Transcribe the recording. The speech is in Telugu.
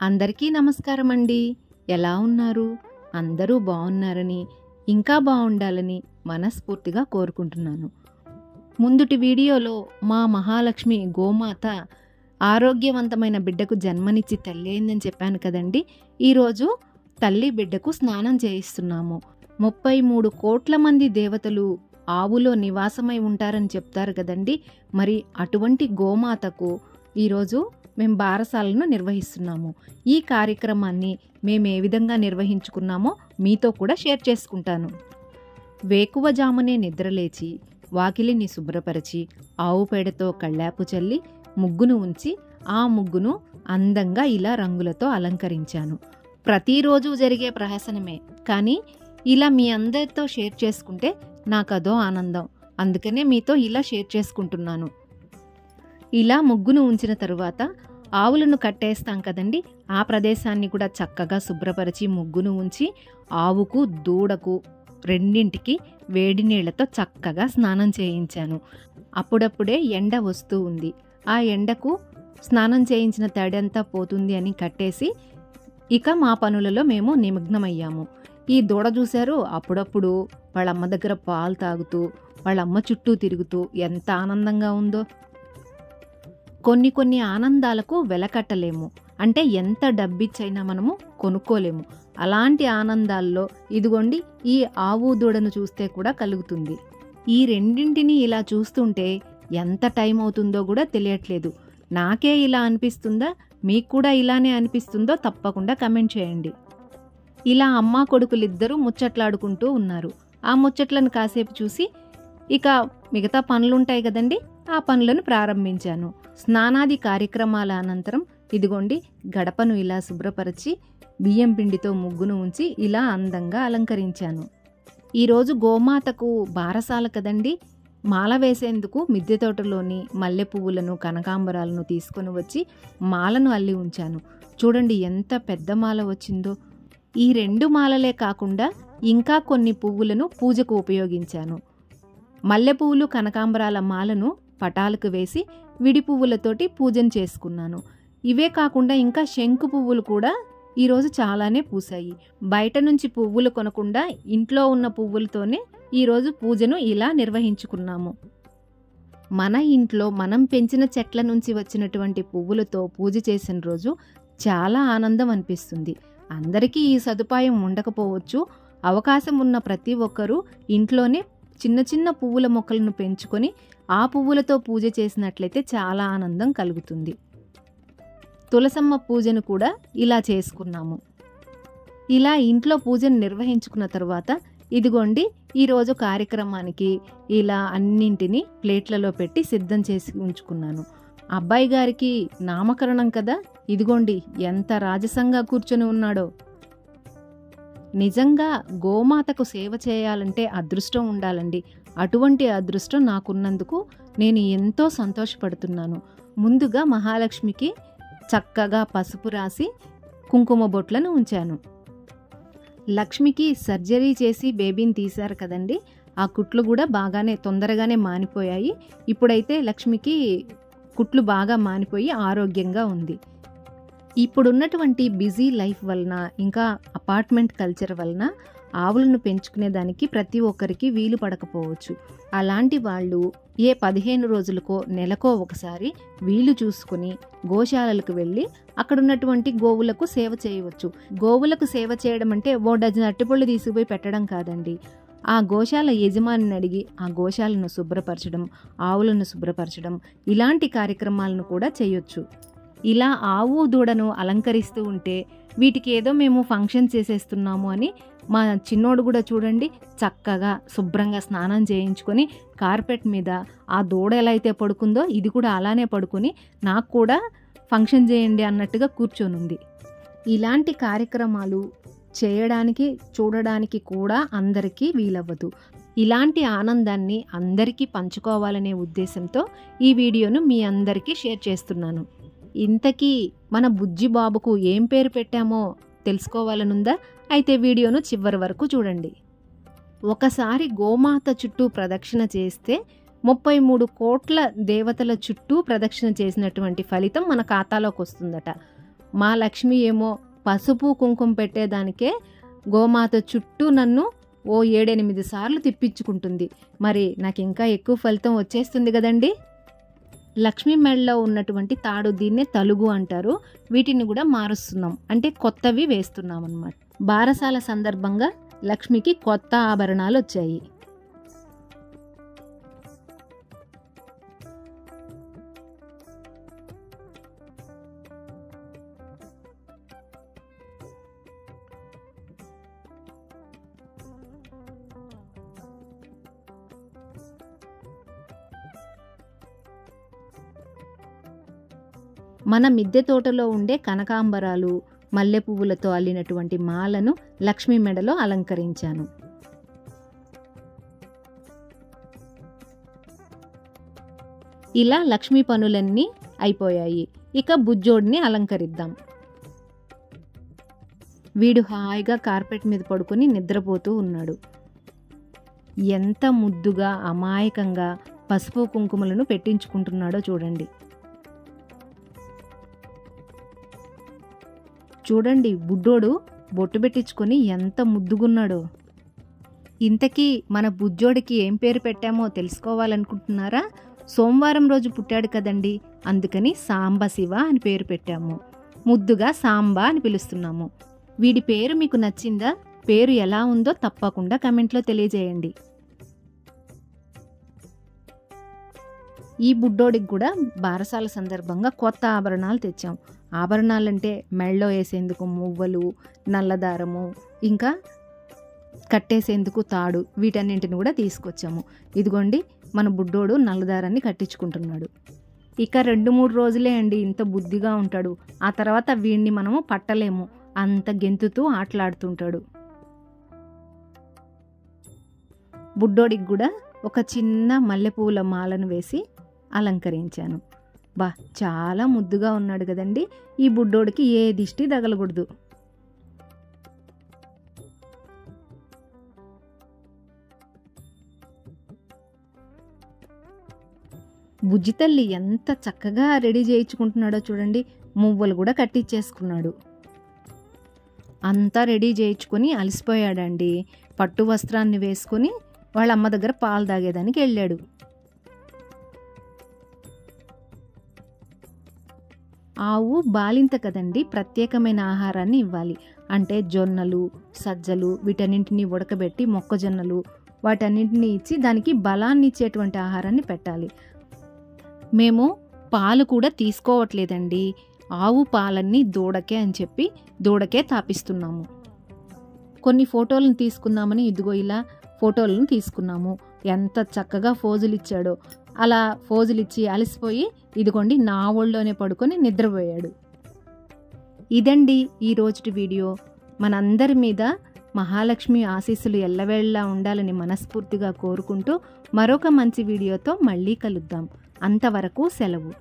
అందరికీ నమస్కారం అండి. ఎలా ఉన్నారు? అందరూ బాగున్నారని, ఇంకా బాగుండాలని మనస్ఫూర్తిగా కోరుకుంటున్నాను. ముందుటి వీడియోలో మా మహాలక్ష్మి గోమాత ఆరోగ్యవంతమైన బిడ్డకు జన్మనిచ్చి తల్లి అయిందని చెప్పాను కదండి. ఈరోజు తల్లి బిడ్డకు స్నానం చేయిస్తున్నాము. 33 కోట్ల మంది దేవతలు ఆవులో నివాసమై ఉంటారని చెప్తారు కదండి. మరి అటువంటి గోమాతకు ఈరోజు మేము బారసాలను నిర్వహిస్తున్నాము. ఈ కార్యక్రమాన్ని మేము ఏ విధంగా నిర్వహించుకున్నామో మీతో కూడా షేర్ చేసుకుంటాను. వేకువజామునే నిద్రలేచి వాకిలిని శుభ్రపరిచి ఆవు పేడతో కళ్ళాపు చల్లి ముగ్గును ఉంచి ఆ ముగ్గును అందంగా ఇలా రంగులతో అలంకరించాను. ప్రతిరోజు జరిగే ప్రహసనమే, కానీ ఇలా మీ అందరితో షేర్ చేసుకుంటే నాకదో ఆనందం. అందుకనే మీతో ఇలా షేర్ చేసుకుంటున్నాను. ఇలా ముగ్గును ఉంచిన తరువాత ఆవులను కట్టేస్తాం కదండి. ఆ ప్రదేశాన్ని కూడా చక్కగా శుభ్రపరిచి ముగ్గును ఉంచి ఆవుకు దూడకు రెండింటికి వేడి నీళ్లతో చక్కగా స్నానం చేయించాను. అప్పుడప్పుడే ఎండ వస్తూ ఉంది. ఆ ఎండకు స్నానం చేయించిన తడంతా పోతుంది అని కట్టేసి ఇక మా పనులలో మేము నిమగ్నమయ్యాము. ఈ దూడ చూశారు, అప్పుడప్పుడు వాళ్ళమ్మ దగ్గర పాలు తాగుతూ వాళ్ళమ్మ చుట్టూ తిరుగుతూ ఎంత ఆనందంగా ఉందో. కొన్ని ఆనందాలకు వెలకట్టలేము, అంటే ఎంత డబ్బిచ్చైనా మనము కొనుక్కోలేము. అలాంటి ఆనందాల్లో ఇదిగోండి ఈ ఆవు దూడను చూస్తే కూడా కలుగుతుంది. ఈ రెండింటిని ఇలా చూస్తుంటే ఎంత టైం అవుతుందో కూడా తెలియట్లేదు. నాకే ఇలా అనిపిస్తుందా, మీకు కూడా ఇలానే అనిపిస్తుందో తప్పకుండా కమెంట్ చేయండి. ఇలా అమ్మా కొడుకులిద్దరూ ముచ్చట్లాడుకుంటూ ఉన్నారు. ఆ ముచ్చట్లను కాసేపు చూసి ఇక మిగతా పనులుంటాయి కదండి, ఆ పనులను ప్రారంభించాను. స్నానాది కార్యక్రమాల అనంతరం ఇదిగోండి గడపను ఇలా శుభ్రపరిచి బియ్యం పిండితో ముగ్గును ఉంచి ఇలా అందంగా అలంకరించాను. ఈరోజు గోమాతకు బారసాల కదండి. మాల వేసేందుకు మిద్దె తోటలోని మల్లె పువ్వులను కనకాంబరాలను తీసుకొని వచ్చి మాలను అల్లి ఉంచాను. చూడండి ఎంత పెద్ద మాల వచ్చిందో. ఈ 2 మాలలే కాకుండా ఇంకా కొన్ని పువ్వులను పూజకు ఉపయోగించాను. మల్లె పువ్వులు కనకాంబరాల మాలను పటాలకు వేసి విడి పువ్వులతోటి పూజను చేసుకున్నాను. ఇవే కాకుండా ఇంకా శంకు పువ్వులు కూడా ఈరోజు చాలానే పూసాయి. బయట నుంచి పువ్వులు కొనకుండా ఇంట్లో ఉన్న పువ్వులతోనే ఈరోజు పూజను ఇలా నిర్వహించుకున్నాము. మన ఇంట్లో మనం పెంచిన చెట్ల నుంచి వచ్చినటువంటి పువ్వులతో పూజ చేసిన రోజు చాలా ఆనందం అనిపిస్తుంది. అందరికీ ఈ సదుపాయం ఉండకపోవచ్చు. అవకాశం ఉన్న ప్రతి ఒక్కరూ ఇంట్లోనే చిన్న చిన్న పువ్వుల మొక్కలను పెంచుకొని ఆ పువ్వులతో పూజ చేసినట్లయితే చాలా ఆనందం కలుగుతుంది. తులసమ్మ పూజను కూడా ఇలా చేసుకున్నాము. ఇలా ఇంట్లో పూజను నిర్వహించుకున్న తర్వాత ఇదిగోండి ఈరోజు కార్యక్రమానికి ఇలా అన్నింటినీ ప్లేట్లలో పెట్టి సిద్ధం చేసి ఉంచుకున్నాను. అబ్బాయి గారికి నామకరణం కదా, ఇదిగోండి ఎంత రాజసంగా కూర్చొని ఉన్నాడో. నిజంగా గోమాతకు సేవ చేయాలంటే అదృష్టం ఉండాలండి. అటువంటి అదృష్టం నాకున్నందుకు నేను ఎంతో సంతోషపడుతున్నాను. ముందుగా మహాలక్ష్మికి చక్కగా పసుపు రాసి కుంకుమ బొట్లను ఉంచాను. లక్ష్మికి సర్జరీ చేసి బేబీని తీశారు కదండి, ఆ కుట్లు కూడా తొందరగానే మానిపోయాయి. ఇప్పుడైతే లక్ష్మికి కుట్లు బాగా మానిపోయి ఆరోగ్యంగా ఉంది. ఇప్పుడున్నటువంటి బిజీ లైఫ్ వలన ఇంకా అపార్ట్మెంట్ కల్చర్ వలన ఆవులను పెంచుకునేదానికి ప్రతి ఒక్కరికి వీలు పడకపోవచ్చు. అలాంటి వాళ్ళు ఏ 15 రోజులకో నెలకో ఒకసారి వీలు చూసుకుని గోశాలలకు వెళ్ళి అక్కడున్నటువంటి గోవులకు సేవ చేయవచ్చు. గోవులకు సేవ చేయడం అంటే 1 డజన్ అరటిపళ్ళు తీసుకుపోయి పెట్టడం కాదండి. ఆ గోశాల యజమానిని అడిగి ఆ గోశాలను శుభ్రపరచడం, ఆవులను శుభ్రపరచడం ఇలాంటి కార్యక్రమాలను కూడా చేయొచ్చు. ఇలా ఆవు దూడను అలంకరిస్తూ ఉంటే వీటికి ఏదో మేము ఫంక్షన్ చేసేస్తున్నాము అని మా చిన్నోడు కూడా చూడండి చక్కగా శుభ్రంగా స్నానం చేయించుకొని కార్పెట్ మీద ఆ దూడ ఎలా అయితే పడుకుందో ఇది కూడా అలానే పడుకొని నాకు కూడా ఫంక్షన్ చేయండి అన్నట్టుగా కూర్చొనుంది. ఇలాంటి కార్యక్రమాలు చేయడానికి చూడడానికి కూడా అందరికీ వీలవ్వదు. ఇలాంటి ఆనందాన్ని అందరికీ పంచుకోవాలనే ఉద్దేశంతో ఈ వీడియోను మీ అందరికీ షేర్ చేస్తున్నాను. ఇంతకీ మన బుజ్జి బాబుకు ఏం పేరు పెట్టామో తెలుసుకోవాలనుందా? అయితే వీడియోను చివరి వరకు చూడండి. ఒకసారి గోమాత చుట్టూ ప్రదక్షిణ చేస్తే 33 కోట్ల దేవతల చుట్టూ ప్రదక్షిణ చేసినటువంటి ఫలితం మన ఖాతాలోకి వస్తుందట. మా లక్ష్మి ఏమో పసుపు కుంకుమ పెట్టేదానికే గోమాత చుట్టూ నన్ను ఓ 7-8 సార్లు తిప్పించుకుంటుంది. మరి నాకు ఇంకా ఎక్కువ ఫలితం వచ్చేస్తుంది కదండి. లక్ష్మీ మెడలో ఉన్నటువంటి తాడు దీన్నే తలుగు అంటారు. వీటిని కూడా మారుస్తున్నాం, అంటే కొత్తవి వేస్తున్నాం అన్నమాట. బారసాల సందర్భంగా లక్ష్మికి కొత్త ఆభరణాలు వచ్చాయి. మన మిద్దె తోటలో ఉండే కనకాంబరాలు, మల్లె పువ్వులతో అల్లినటువంటి మాలను లక్ష్మీ మెడలో అలంకరించాను. ఇలా లక్ష్మీ పనులన్నీ అయిపోయాయి. ఇక బుజ్జోడిని అలంకరిద్దాం. వీడు హాయిగా కార్పెట్ మీద పడుకొని నిద్రపోతూ ఉన్నాడు. ఎంత ముద్దుగా అమాయకంగా పసుపు కుంకుమలను పెట్టించుకుంటున్నాడో చూడండి. చూడండి బుడ్డోడు బొట్టు పెట్టించుకొని ఎంత ముద్దుగున్నాడో. ఇంతకీ మన బుజ్జోడికి ఏం పేరు పెట్టామో తెలుసుకోవాలనుకుంటున్నారా? సోమవారం రోజు పుట్టాడు కదండి, అందుకని సాంబశివ అని పేరు పెట్టాము. ముద్దుగా సాంబా అని పిలుస్తున్నాము. వీడి పేరు మీకు నచ్చిందా? పేరు ఎలా ఉందో తప్పకుండా కమెంట్లో తెలియజేయండి. ఈ బుడ్డోడికి కూడా బారసాల సందర్భంగా కొత్త ఆభరణాలు తెచ్చాం. ఆభరణాలంటే మెళ్ళో వేసేందుకు మువ్వలు, నల్లదారము, ఇంకా కట్టేసేందుకు తాడు, వీటన్నింటిని కూడా తీసుకొచ్చాము. ఇదిగోండి మన బుడ్డోడు నల్లదారాన్ని కట్టించుకుంటున్నాడు. ఇక 2-3 రోజులే అండి ఇంత బుద్ధిగా ఉంటాడు. ఆ తర్వాత వీడిని మనము పట్టలేము, అంత గెంతుతూ ఆటలాడుతుంటాడు. బుడ్డోడికి కూడా ఒక చిన్న మల్లెపూల మాలను వేసి అలంకరించాను. చాలా ముద్దుగా ఉన్నాడు కదండి. ఈ బుడ్డోడికి ఏ దిష్టి తగలకూడదు. బుజ్జి తల్లి ఎంత చక్కగా రెడీ చేయించుకుంటున్నాడో చూడండి. మువ్వలు కూడా కట్టించేసుకున్నాడు. అంతా రెడీ చేయించుకొని అలసిపోయాడండి. పట్టు వస్త్రాన్ని వేసుకొని వాళ్ళ అమ్మ దగ్గర పాలు తాగేదానికి వెళ్ళాడు. ఆవు బాలింత కదండి, ప్రత్యేకమైన ఆహారాన్ని ఇవ్వాలి. అంటే జొన్నలు, సజ్జలు వీటన్నింటినీ ఉడకబెట్టి, మొక్కజొన్నలు వాటన్నింటినీ ఇచ్చి దానికి బలాన్ని ఇచ్చేటువంటి ఆహారాన్ని పెట్టాలి. మేము పాలు కూడా తీసుకోవట్లేదండి. ఆవు పాలన్నీ దూడకే అని చెప్పి దూడకే తాపిస్తున్నాము. కొన్ని ఫోటోలను తీసుకుందామని ఇదిగో ఇలా ఫోటోలను తీసుకున్నాము. ఎంత చక్కగా ఫోజులు ఇచ్చాడో. అలా ఫోజులు ఇచ్చి అలసిపోయి ఇదిగోండి నా ఒళ్ళోనే పడుకొని నిద్రపోయాడు. ఇదండి ఈ రోజుటి వీడియో. మనందరి మీద మహాలక్ష్మి ఆశీస్సులు ఎల్లవేళలా ఉండాలని మనస్ఫూర్తిగా కోరుకుంటూ మరొక మంచి వీడియోతో మళ్ళీ కలుద్దాం. అంతవరకు సెలవు.